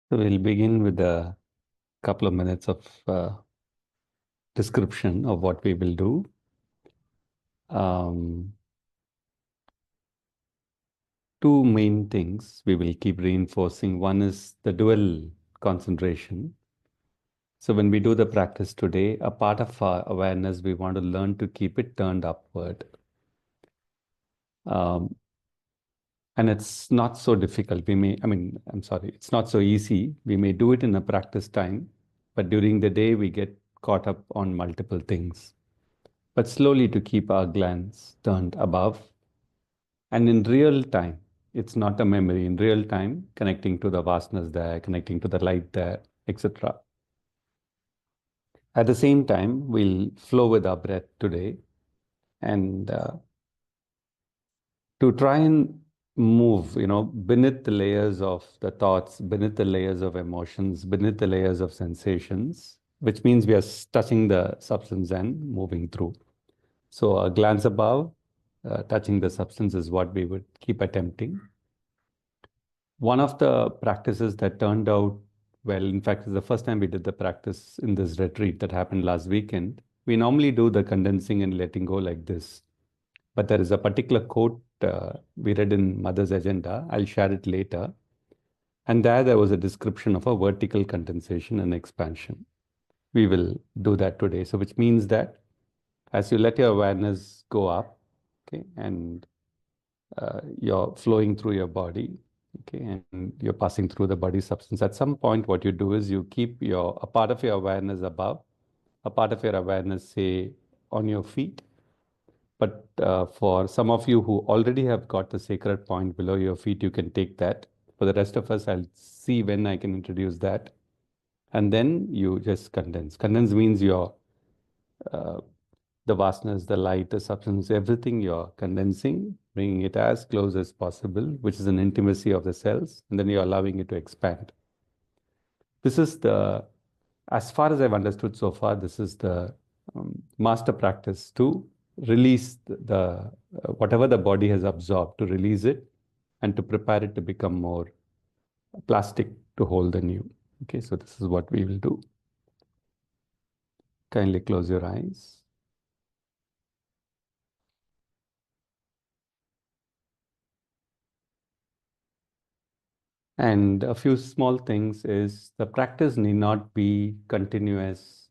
So we'll begin with a couple of minutes of description of what we will do. Two main things we will keep reinforcing. One is the dual concentration. So when we do the practice today, a part of our awareness, we want to learn to keep it turned upward. And it's not so difficult. It's not so easy. We may do it in a practice time, but during the day, we get caught up on multiple things. But slowly to keep our glance turned above. And in real time, it's not a memory, in real time, connecting to the vastness there, connecting to the light there, etc. At the same time, we'll flow with our breath today and to try and move, beneath the layers of the thoughts, beneath the layers of emotions, beneath the layers of sensations, which means we are touching the substance and moving through. So a glance above, touching the substance is what we would keep attempting. One of the practices that turned out well, in fact, it's the first time we did the practice in this retreat that happened last weekend. We normally do the condensing and letting go like this. But there is a particular quote we read in Mother's Agenda. I'll share it later. And there was a description of a vertical condensation and expansion. We will do that today. So which means that as you let your awareness go up, okay, and you're flowing through your body, okay, and you're passing through the body substance. At some point, what you do is you keep a part of your awareness above, a part of your awareness, say, on your feet. But for some of you who already have got the sacred point below your feet, you can take that. For the rest of us, I'll see when I can introduce that. And then you just condense. Condense means the vastness, the light, the substance, everything you're condensing, bringing it as close as possible, which is an intimacy of the cells, and then you're allowing it to expand. This is as far as I've understood so far, this is the master practice to release whatever the body has absorbed, to release it and to prepare it to become more plastic to hold the new. Okay, so this is what we will do. Kindly close your eyes. And a few small things is the practice need not be continuous.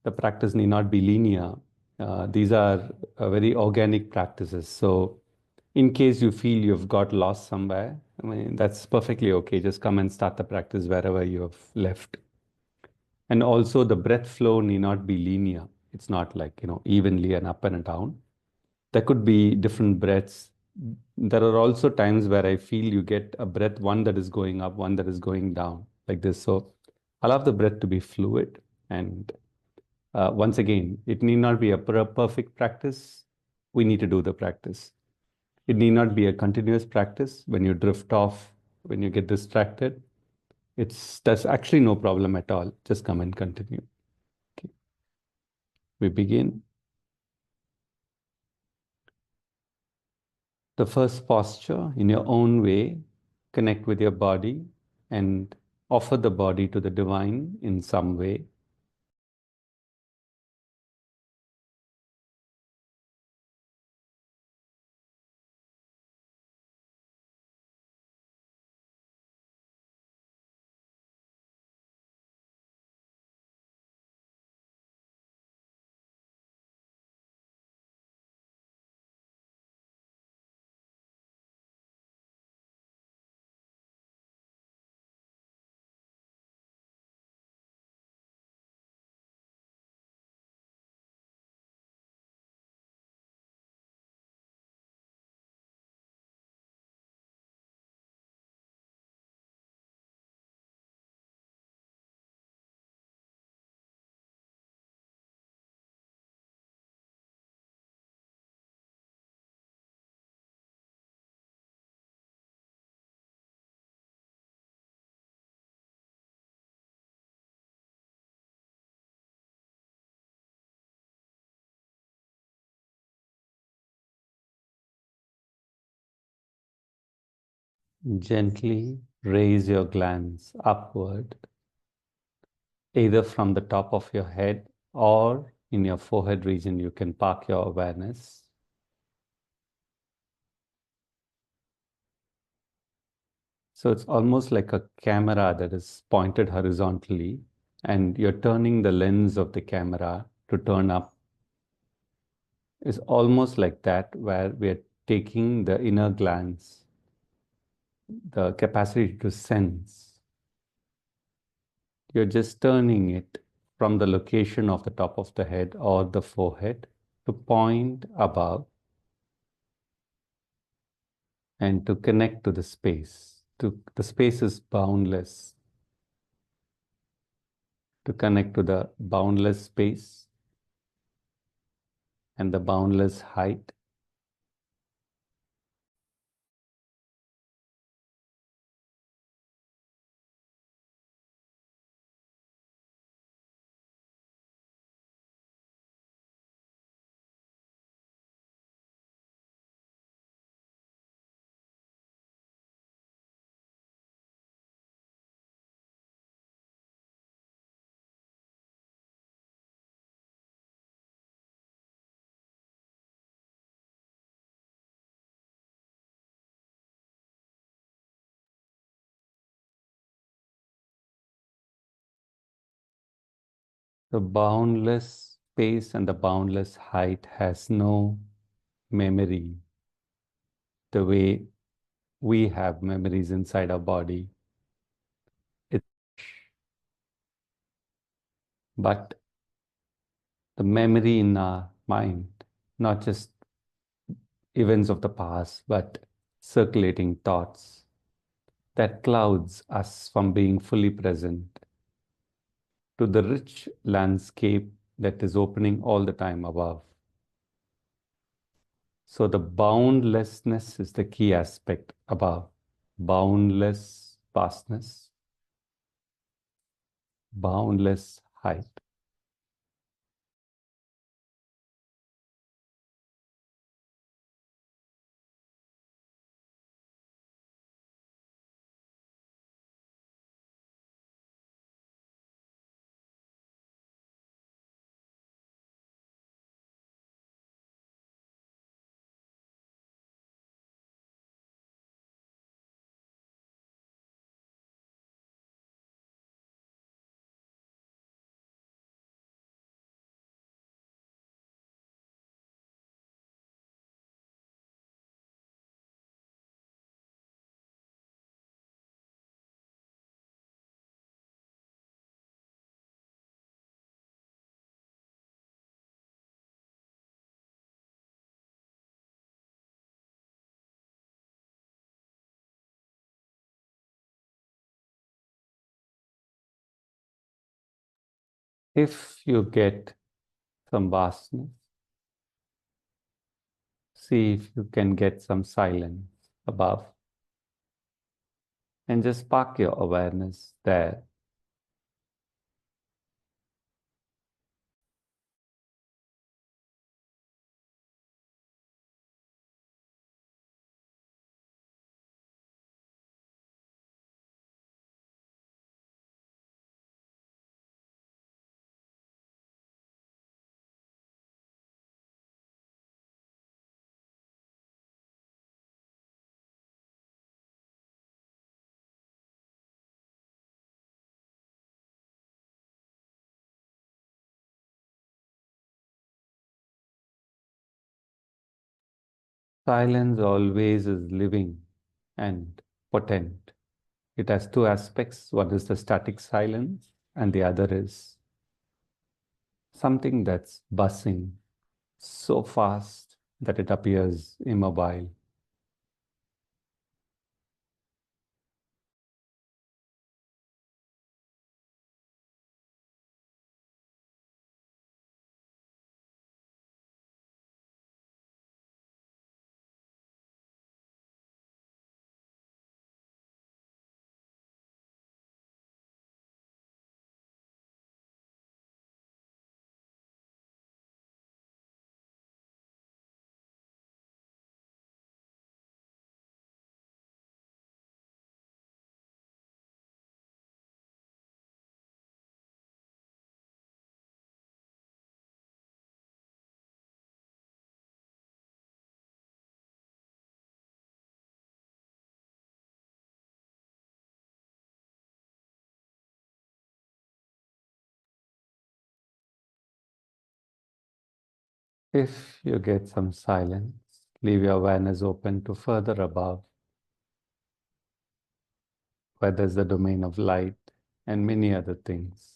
The practice need not be linear. These are very organic practices. So in case you feel you've got lost somewhere, that's perfectly okay. Just come and start the practice wherever you have left. And also the breath flow need not be linear. It's not like, evenly and up and down. There could be different breaths. There are also times where I feel you get a breath, one that is going up, one that is going down, like this. So allow the breath to be fluid. And once again, it need not be a perfect practice. We need to do the practice. It need not be a continuous practice. When you drift off, when you get distracted, there's actually no problem at all. Just come and continue. Okay. We begin. The first posture, in your own way, connect with your body and offer the body to the divine in some way. Gently Raise your glance upward, either from the top of your head or in your forehead region. You can park your awareness. So it's almost like a camera that is pointed horizontally, and you're turning the lens of the camera to turn up. It's almost like that, where we're taking the inner glance, the capacity to sense. You're just turning it from the location of the top of the head or the forehead to point above and to connect to the space. The space is boundless. To connect to the boundless space and the boundless height. The boundless space and the boundless height has no memory the way we have memories inside our body. It, but the memory in our mind, not just events of the past, but circulating thoughts that clouds us from being fully present to the rich landscape that is opening all the time above. So the boundlessness is the key aspect above. Boundless vastness, boundless height. If you get some vastness, see if you can get some silence above and just park your awareness there. Silence always is living and potent. It has two aspects. One is the static silence, and the other is something that's buzzing so fast that it appears immobile. If you get some silence, leave your awareness open to further above, where there's the domain of light and many other things.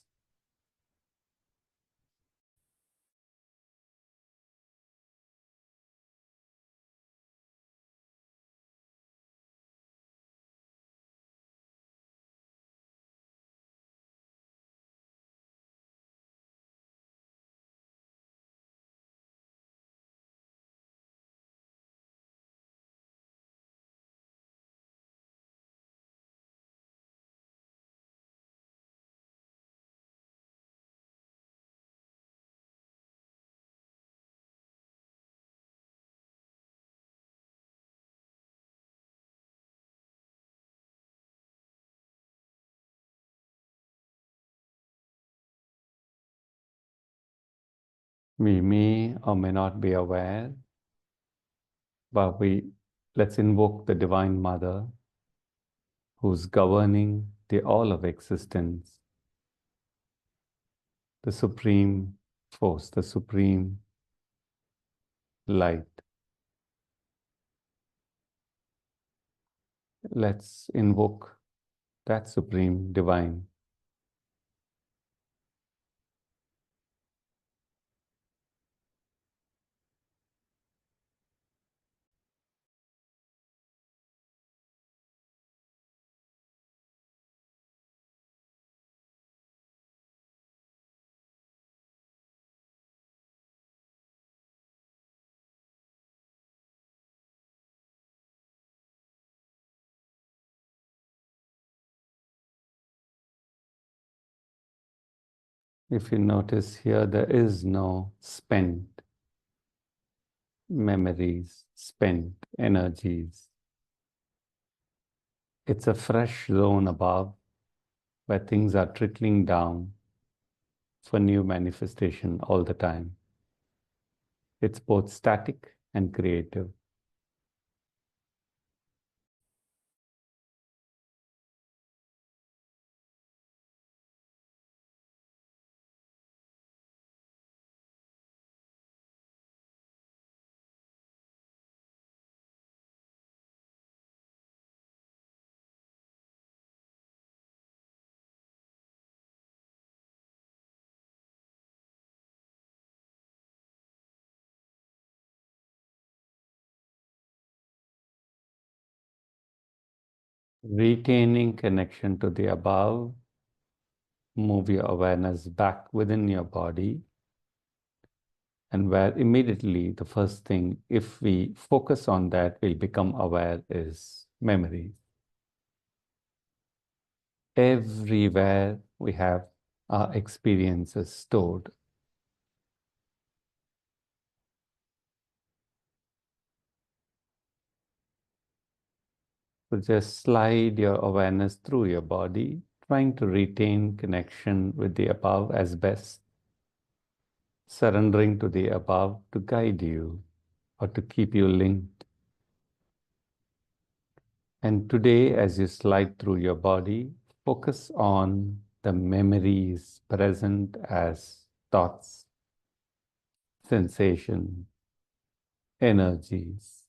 We may or may not be aware, but let's invoke the Divine Mother who's governing the all of existence, the supreme force, the supreme light. Let's invoke that supreme divine. If you notice here, there is no spent memories, spent energies. It's a fresh zone above where things are trickling down for new manifestation all the time. It's both static and creative. Retaining connection to the above, move your awareness back within your body, and where immediately the first thing, if we focus on that, we'll become aware is memory. Everywhere we have our experiences stored. So just slide your awareness through your body, trying to retain connection with the above as best, surrendering to the above to guide you or to keep you linked. And today, as you slide through your body, focus on the memories present as thoughts, sensation, energies.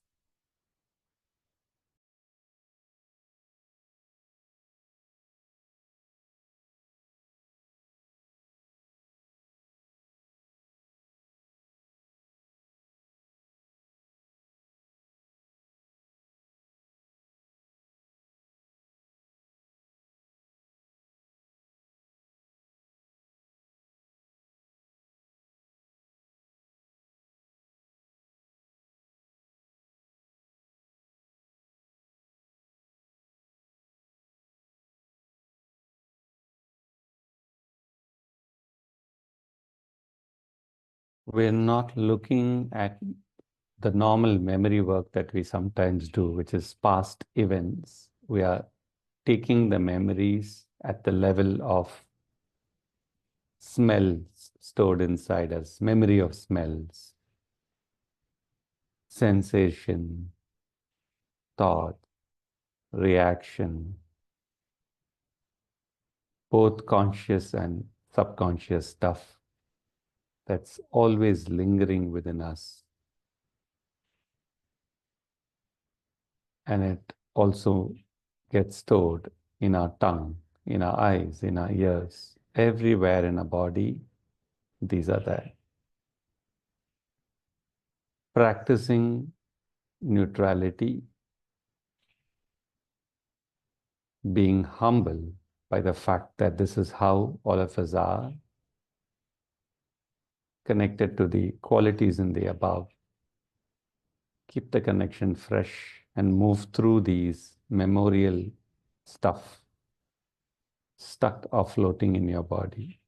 We're not looking at the normal memory work that we sometimes do, which is past events. We are taking the memories at the level of smells stored inside us, memory of smells, sensation, thought, reaction, both conscious and subconscious stuff that's always lingering within us. And it also gets stored in our tongue, in our eyes, in our ears, everywhere in our body. These are there. Practicing neutrality, being humble by the fact that this is how all of us are, connected to the qualities in the above. Keep the connection fresh and move through these memorial stuff stuck or floating in your body.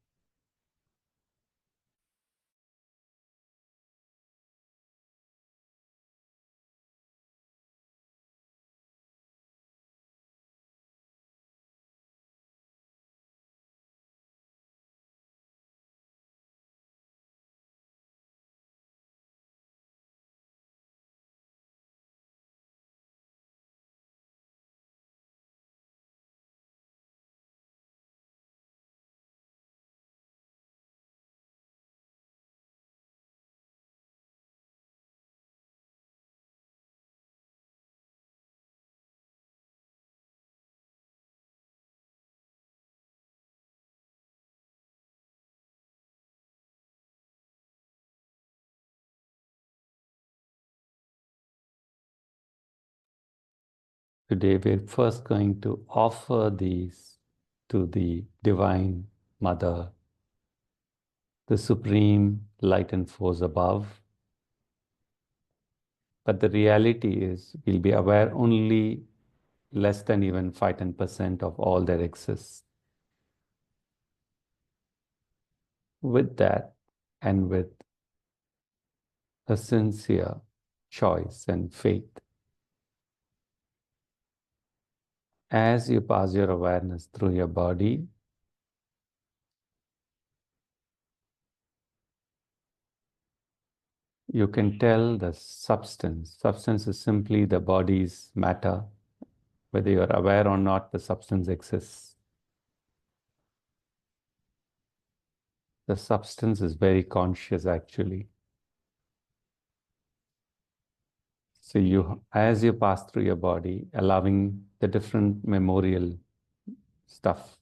Today, we're first going to offer these to the Divine Mother, the Supreme Light and Force above. But the reality is, we'll be aware only less than even 5-10% of all that exists. With that, and with a sincere choice and faith, as you pass your awareness through your body, you can tell the substance. Substance is simply the body's matter. Whether you're aware or not, the substance exists. The substance is very conscious, actually. So as you pass through your body, allowing the different memorial stuff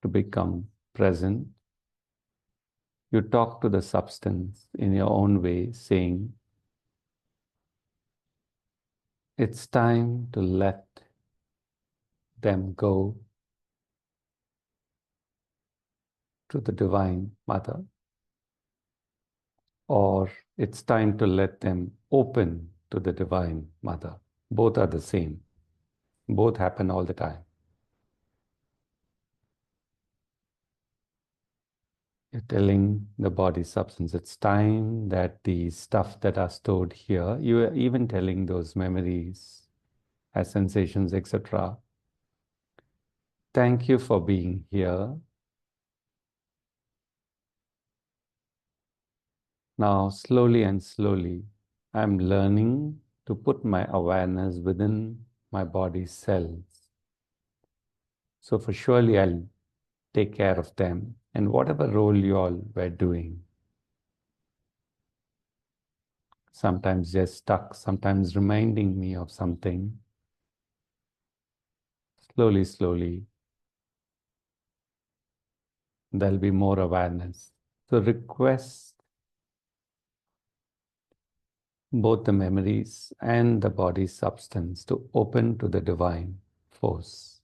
to become present, you talk to the substance in your own way, saying, it's time to let them go to the Divine Mother, or it's time to let them open to the Divine Mother. Both are the same. Both happen all the time. You're telling the body substance, it's time that the stuff that are stored here, you are even telling those memories as sensations, etc. Thank you for being here. Now, slowly and slowly, I'm learning to put my awareness within my body's cells. So for surely I'll take care of them and whatever role you all were doing. Sometimes they're stuck, sometimes reminding me of something. Slowly, slowly, there'll be more awareness. So request both the memories and the body's substance to open to the divine force.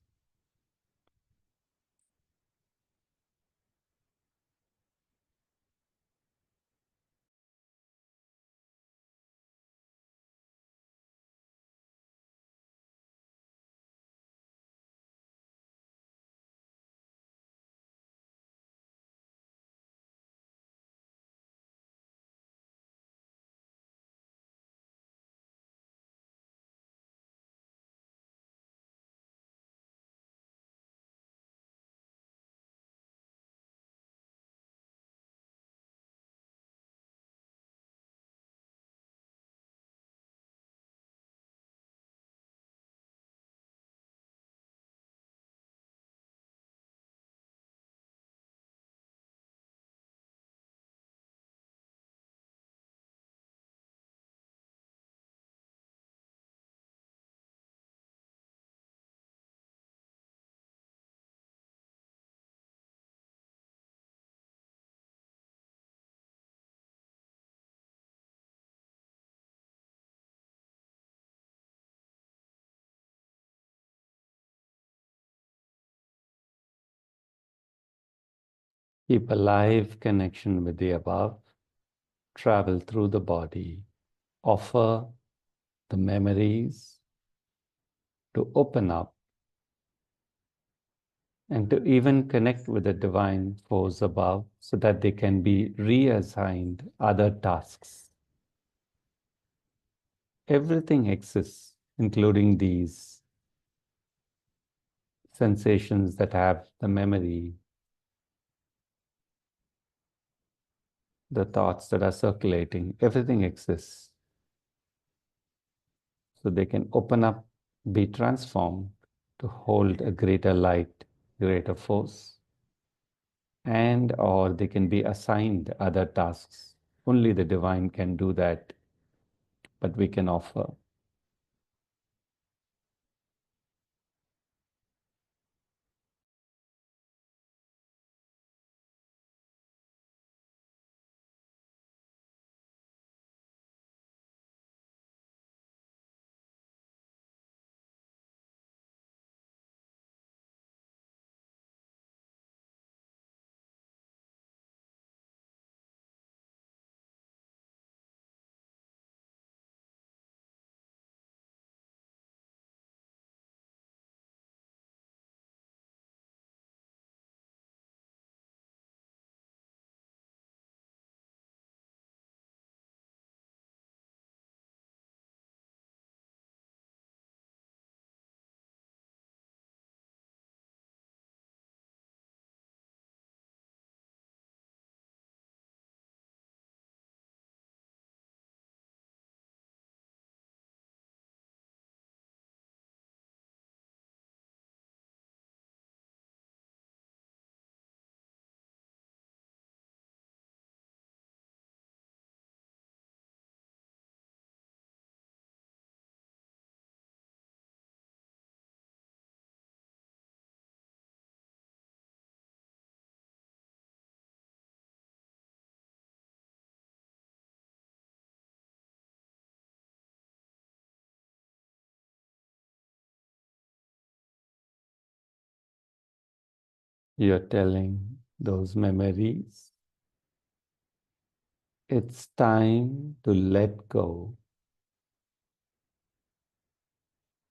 Keep a live connection with the above. Travel through the body. Offer the memories to open up and to even connect with the divine force above so that they can be reassigned other tasks. Everything exists, including these sensations that have the memory, the thoughts that are circulating, everything exists. So they can open up, be transformed to hold a greater light, greater force, and or they can be assigned other tasks. Only the divine can do that, but we can offer. You're telling those memories, it's time to let go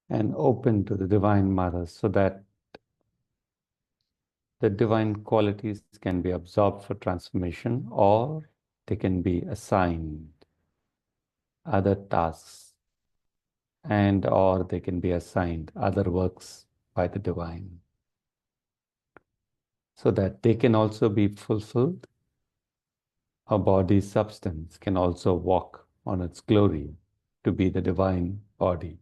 and open to the Divine Mother so that the divine qualities can be absorbed for transformation or they can be assigned other tasks and or they can be assigned other works by the divine so that they can also be fulfilled. Our body's substance can also walk on its glory to be the divine body.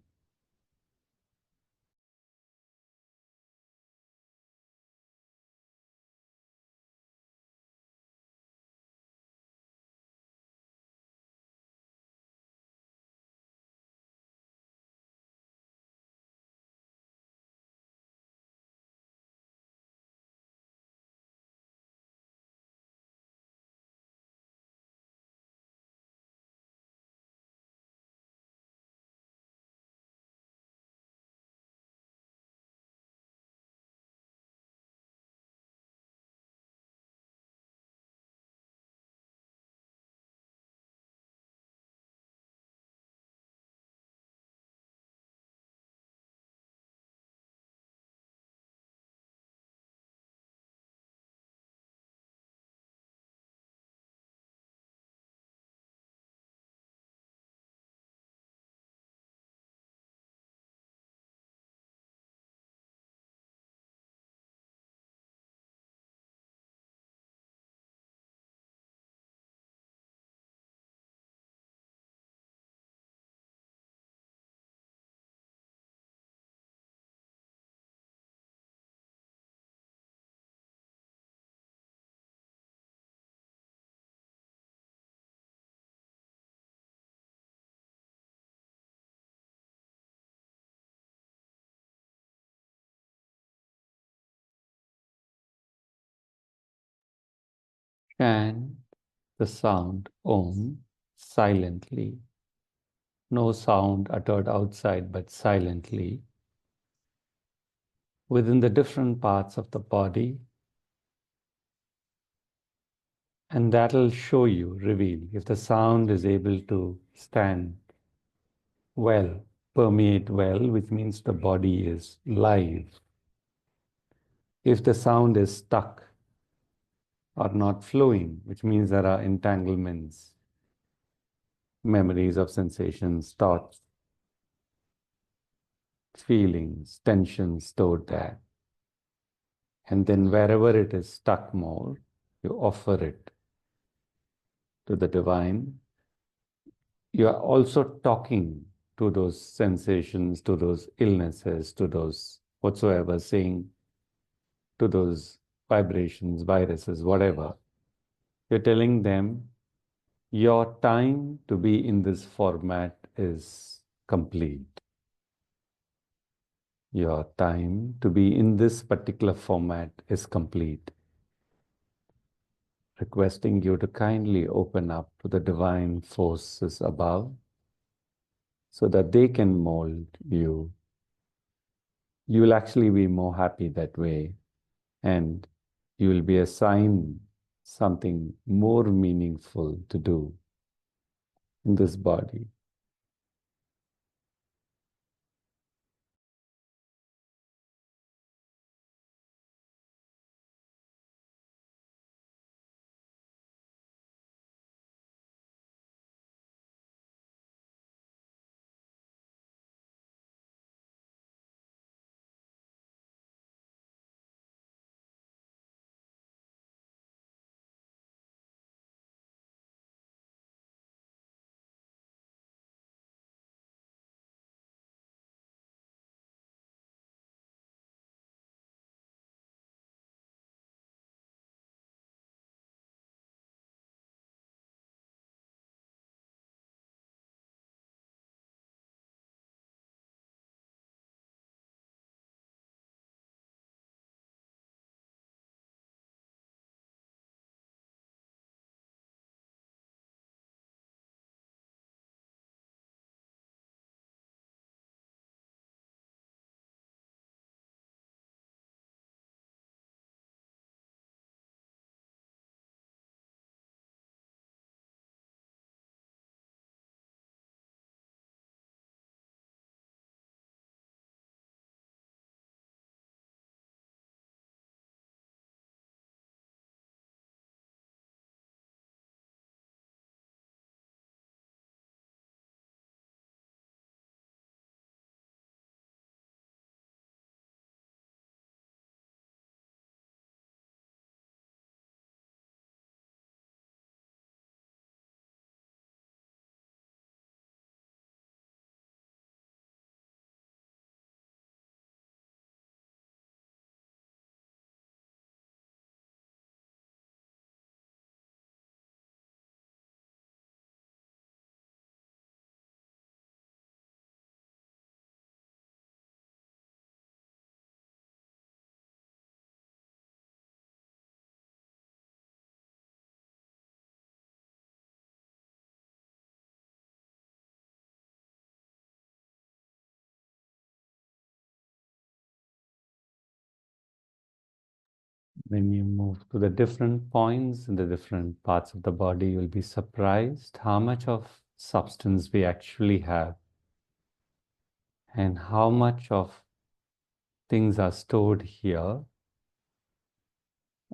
Chant the sound Om silently, no sound uttered outside but silently within the different parts of the body And that'll show you, reveal, if the sound is able to stand well, permeate well, which means the body is live. If the sound is stuck or not flowing, which means there are entanglements, memories of sensations, thoughts, feelings, tensions stored there. And then wherever it is stuck more, you offer it to the divine. You are also talking to those sensations, to those illnesses, to those whatsoever, saying to those vibrations, viruses, whatever. You're telling them your time to be in this format is complete. Your time to be in this particular format is complete. Requesting you to kindly open up to the divine forces above so that they can mold you. You will actually be more happy that way, and you will be assigned something more meaningful to do in this body. When you move to the different points in the different parts of the body, you'll be surprised how much of substance we actually have and how much of things are stored here.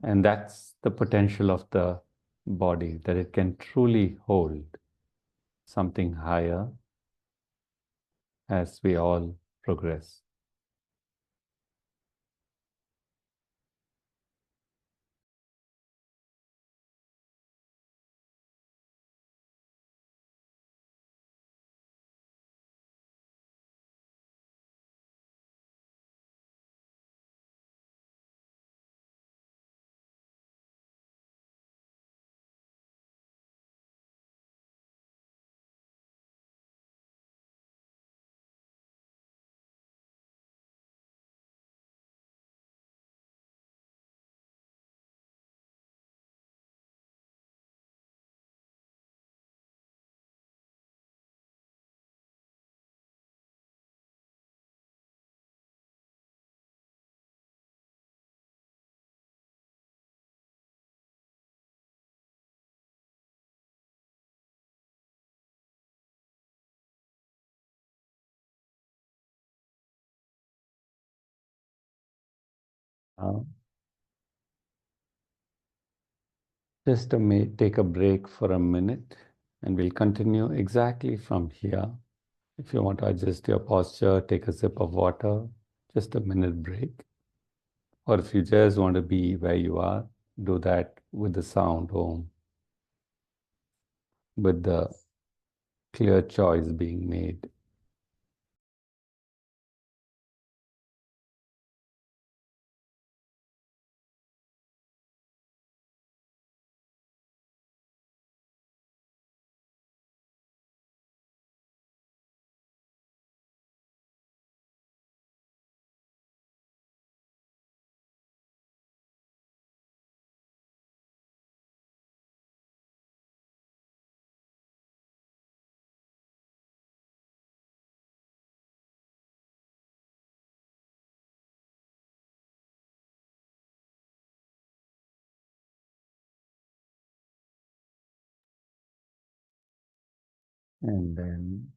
And that's the potential of the body, that it can truly hold something higher as we all progress. Just take a break for a minute and we'll continue exactly from here. If you want to adjust your posture, take a sip of water, just a minute break. Or if you just want to be where you are, do that with the sound home, with the clear choice being made. And then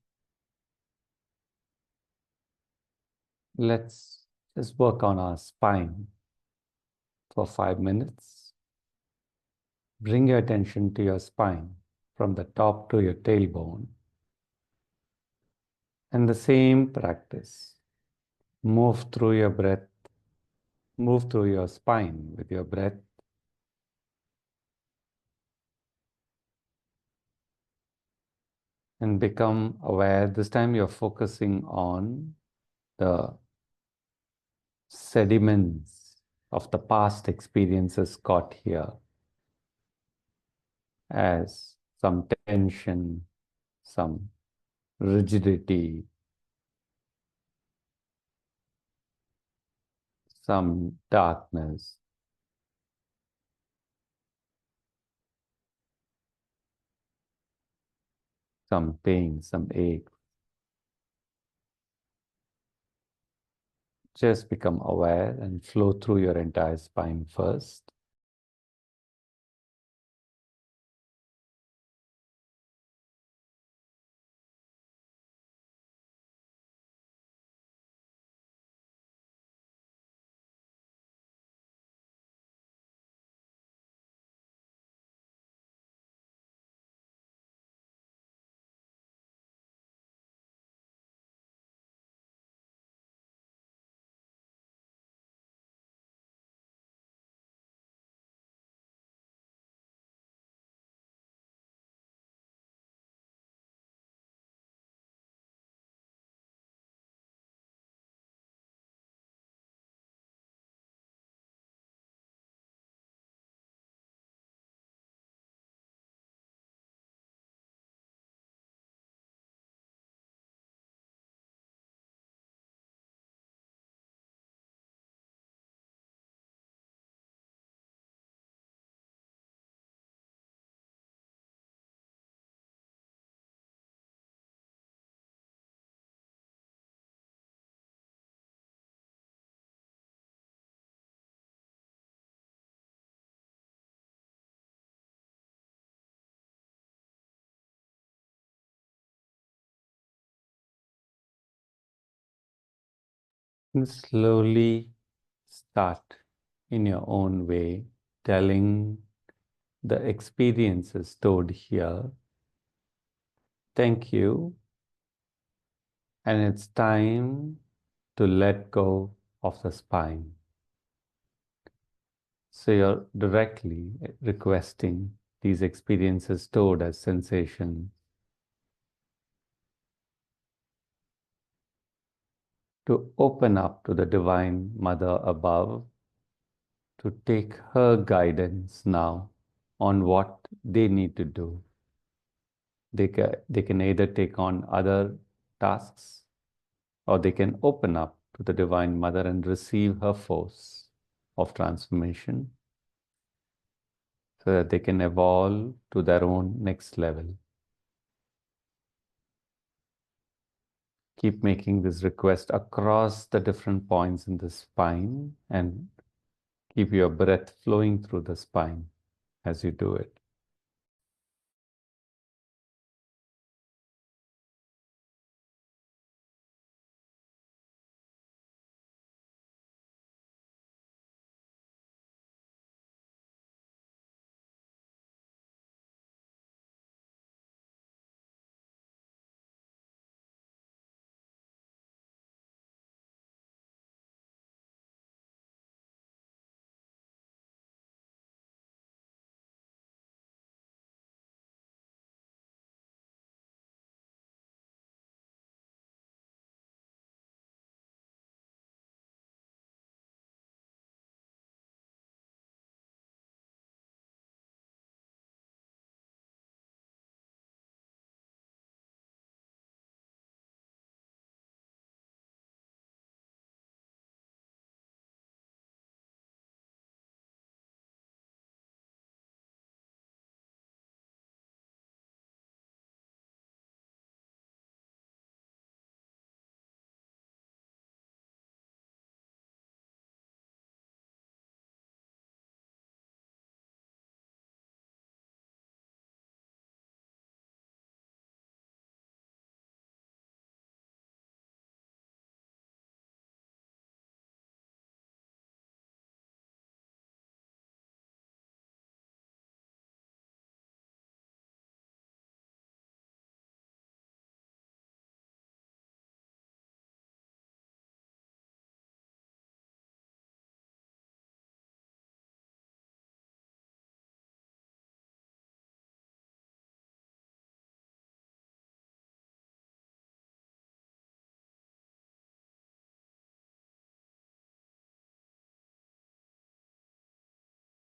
let's just work on our spine for 5 minutes. Bring your attention to your spine from the top to your tailbone. And the same practice. Move through your breath, move through your spine with your breath. And become aware. This time you're focusing on the sediments of the past experiences caught here as some tension, some rigidity, some darkness, some pain, some ache. Just become aware and flow through your entire spine first. And slowly start in your own way, telling the experiences stored here, thank you, and it's time to let go of the spine. So you're directly requesting these experiences stored as sensation to open up to the Divine Mother above, to take her guidance now on what they need to do. They can either take on other tasks or they can open up to the Divine Mother and receive her force of transformation so that they can evolve to their own next level. Keep making this request across the different points in the spine and keep your breath flowing through the spine as you do it.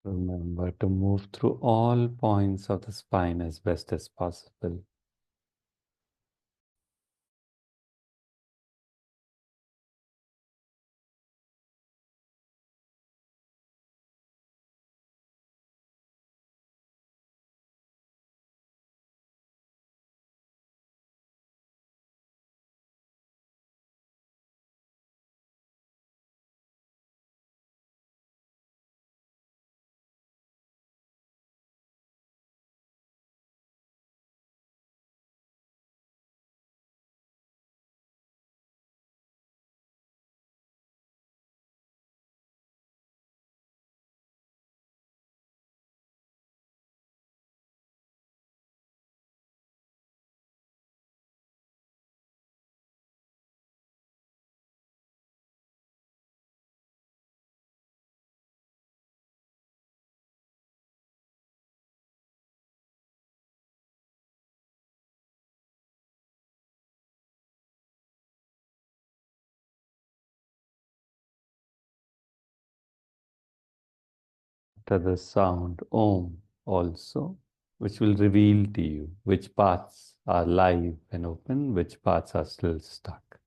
Remember to move through all points of the spine as best as possible. To the sound Om also, which will reveal to you which parts are live and open, which parts are still stuck.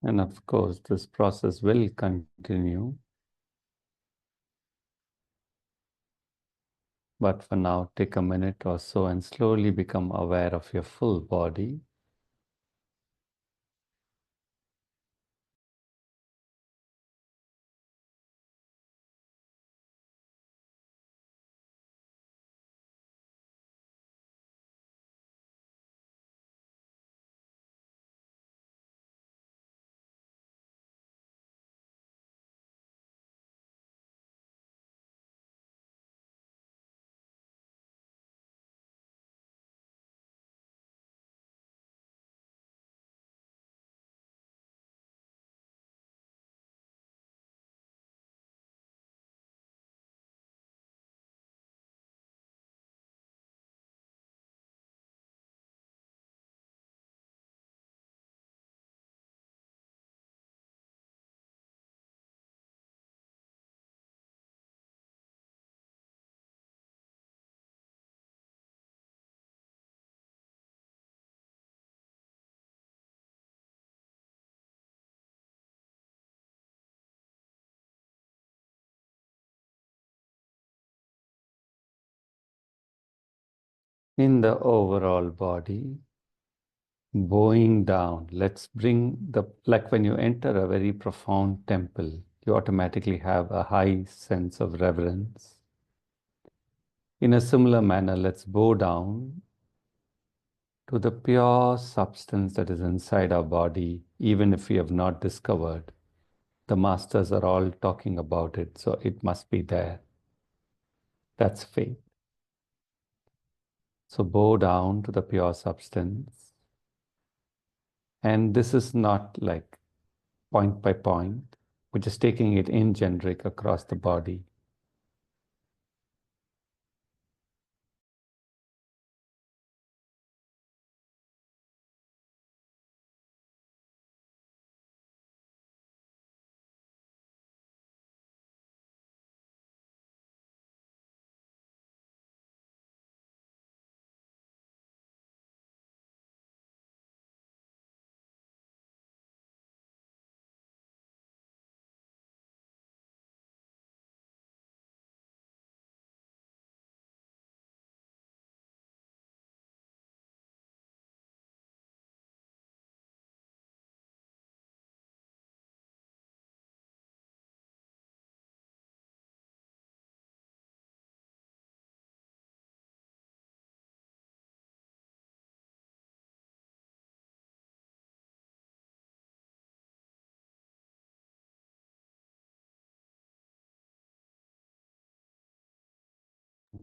And of course, this process will continue. But for now, take a minute or so and slowly become aware of your full body. In the overall body, bowing down. Let's bring like when you enter a very profound temple, you automatically have a high sense of reverence. In a similar manner, let's bow down to the pure substance that is inside our body, even if we have not discovered. The masters are all talking about it, so it must be there. That's faith. So bow down to the pure substance. And this is not like point by point. We're just taking it in generic across the body.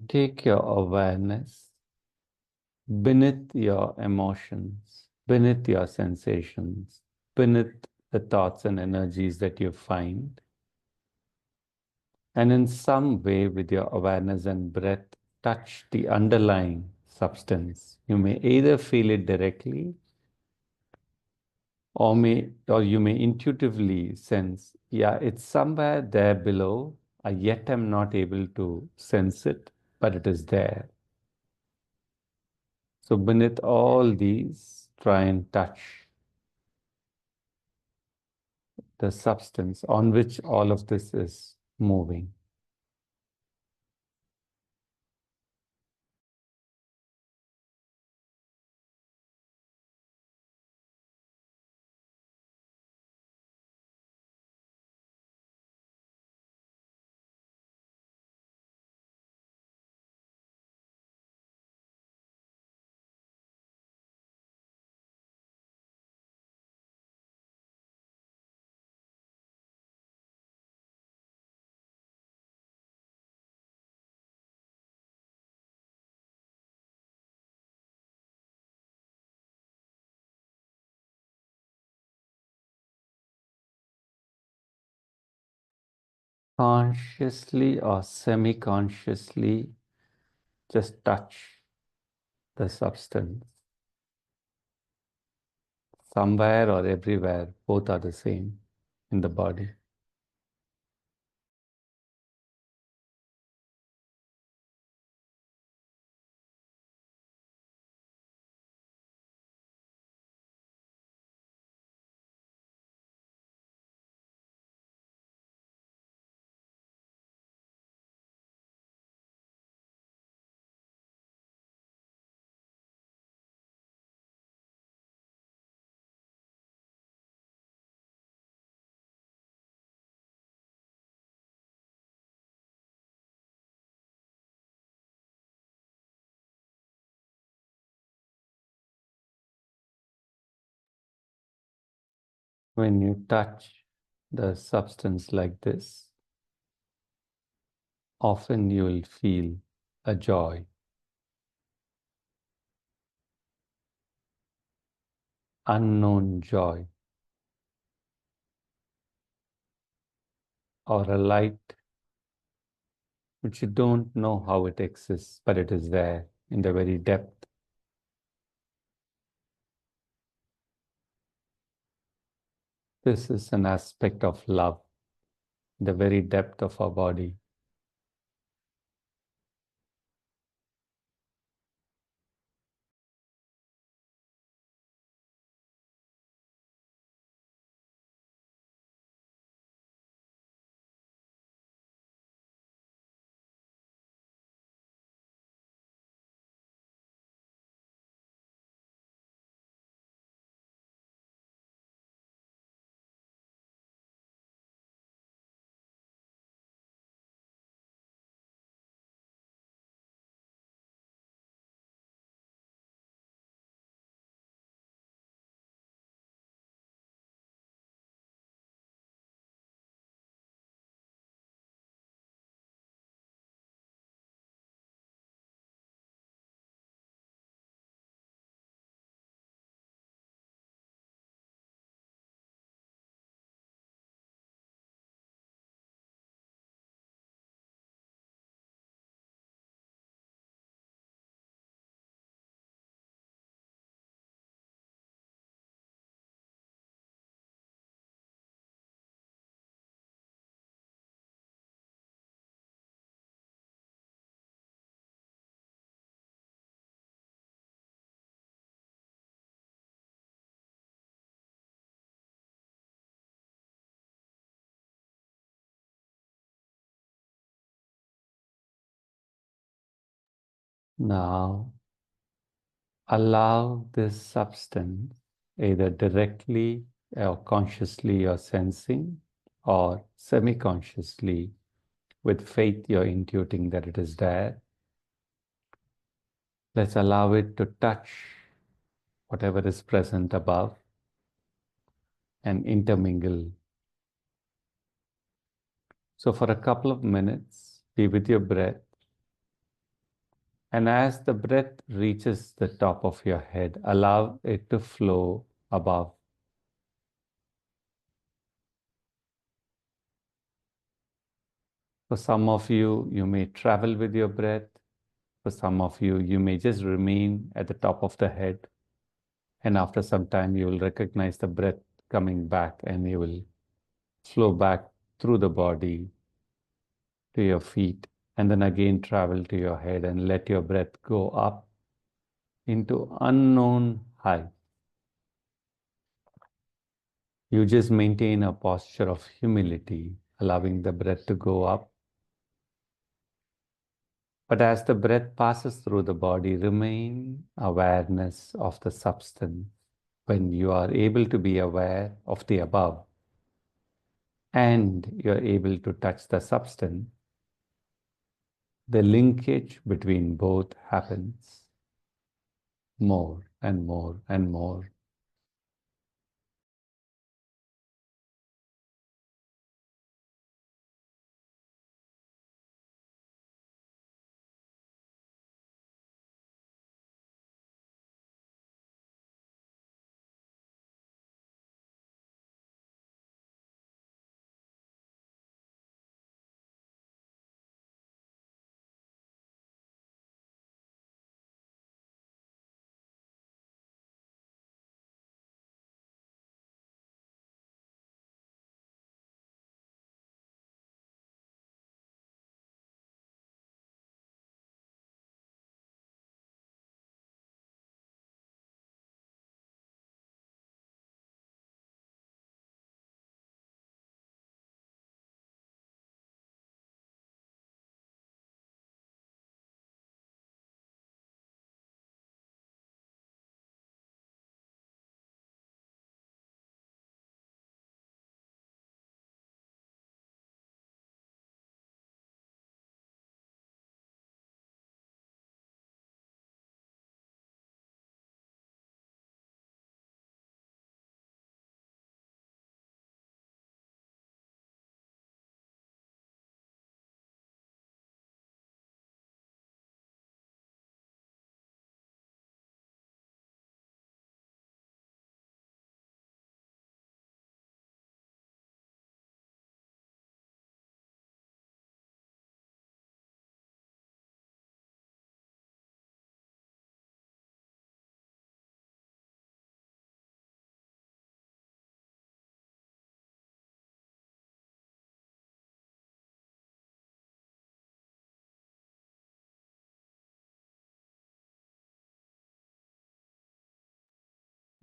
Take your awareness beneath your emotions, beneath your sensations, beneath the thoughts and energies that you find. And in some way, with your awareness and breath, touch the underlying substance. You may either feel it directly or you may intuitively sense, yeah, it's somewhere there below. I yet am not able to sense it, but it is there. So beneath all these, try and touch the substance on which all of this is moving. Consciously or semi-consciously, just touch the substance. Somewhere or everywhere, both are the same in the body. When you touch the substance like this, often you will feel a joy, unknown joy, or a light which you don't know how it exists, but it is there in the very depth. This is an aspect of love, the very depth of our body. Now, allow this substance, either directly or consciously you're sensing, or semi-consciously, with faith you're intuiting that it is there. Let's allow it to touch whatever is present above and intermingle. So for a couple of minutes, be with your breath. And as the breath reaches the top of your head, allow it to flow above. For some of you, you may travel with your breath. For some of you, you may just remain at the top of the head. And after some time, you will recognize the breath coming back and you will flow back through the body to your feet. And then again, travel to your head and let your breath go up into unknown height. You just maintain a posture of humility, allowing the breath to go up. But as the breath passes through the body, remain awareness of the substance. When you are able to be aware of the above and you're able to touch the substance, the linkage between both happens more and more and more.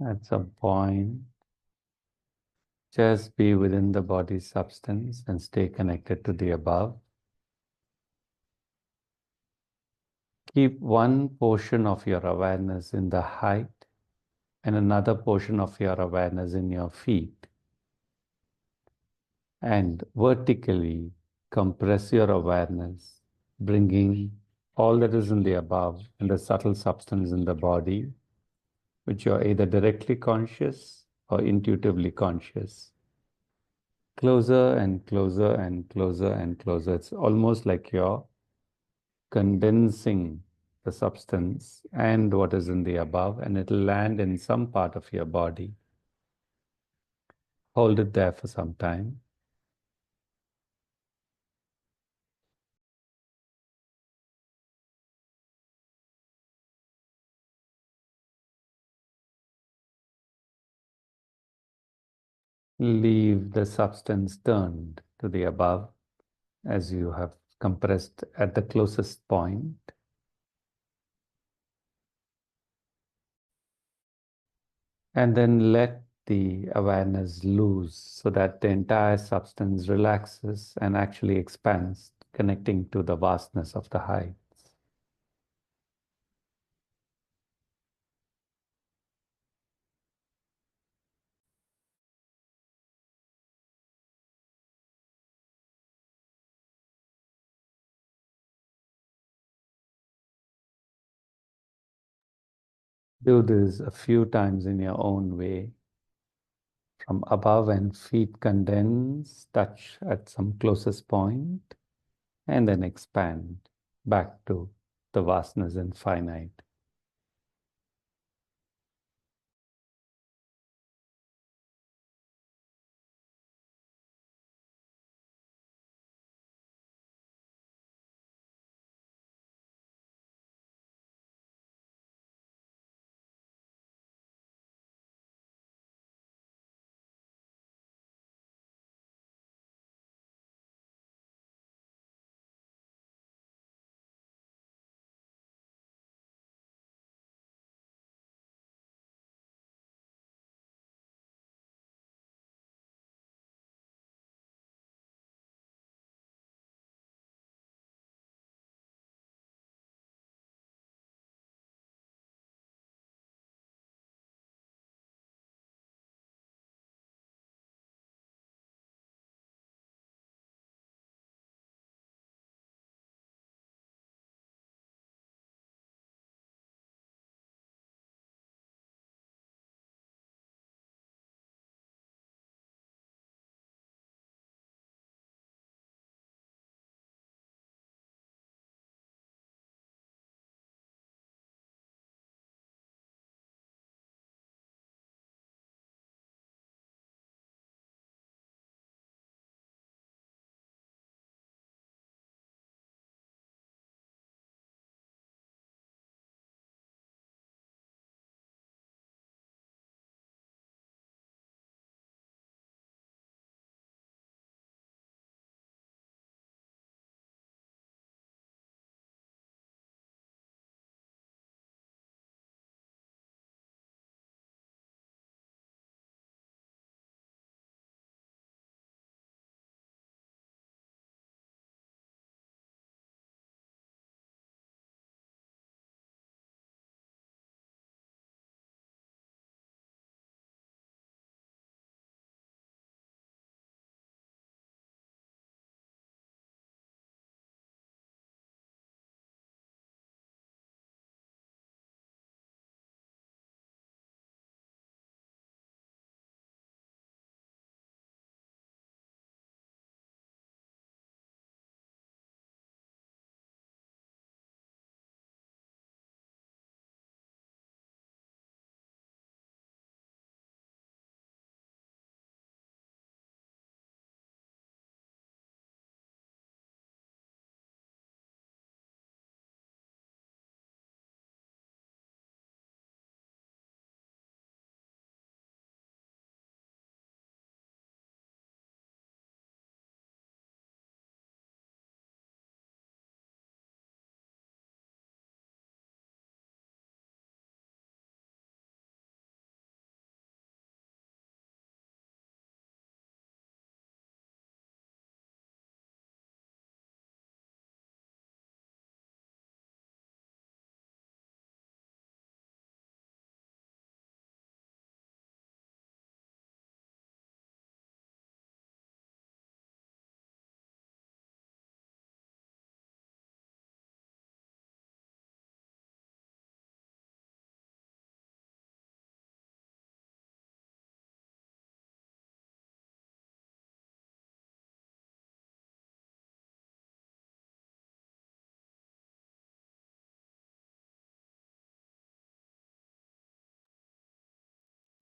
At some point, just be within the body substance and stay connected to the above. Keep one portion of your awareness in the height and another portion of your awareness in your feet. And vertically compress your awareness, bringing all that is in the above and the subtle substance in the body, which you are either directly conscious or intuitively conscious. Closer and closer and closer and closer. It's almost like you're condensing the substance and what is in the above, and it'll land in some part of your body. Hold it there for some time. Leave the substance turned to the above as you have compressed at the closest point. And then let the awareness loose so that the entire substance relaxes and actually expands, connecting to the vastness of the heights. Do this a few times in your own way. From above and feet condense, touch at some closest point, and then expand back to the vastness infinite.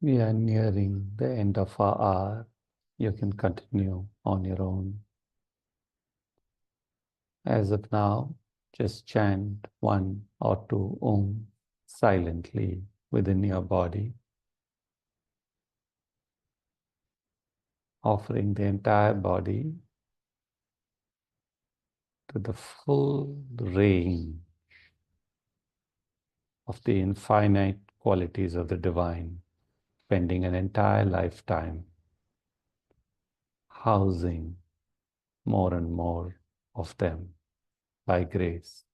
We are nearing the end of our hour. You can continue on your own. As of now, just chant one or two Om silently within your body, offering the entire body to the full range of the infinite qualities of the divine, spending an entire lifetime housing more and more of them by grace.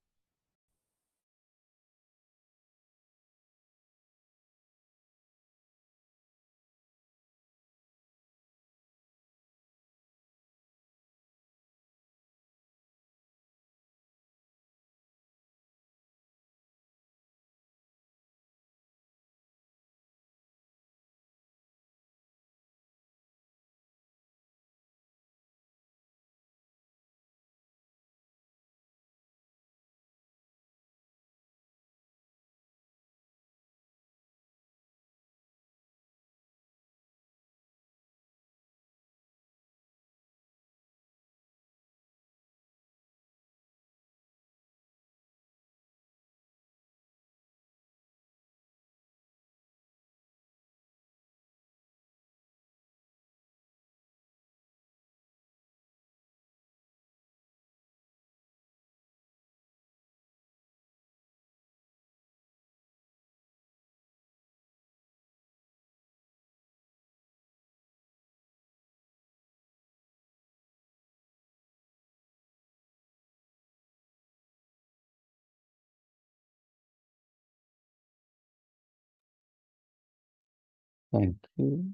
Thank you.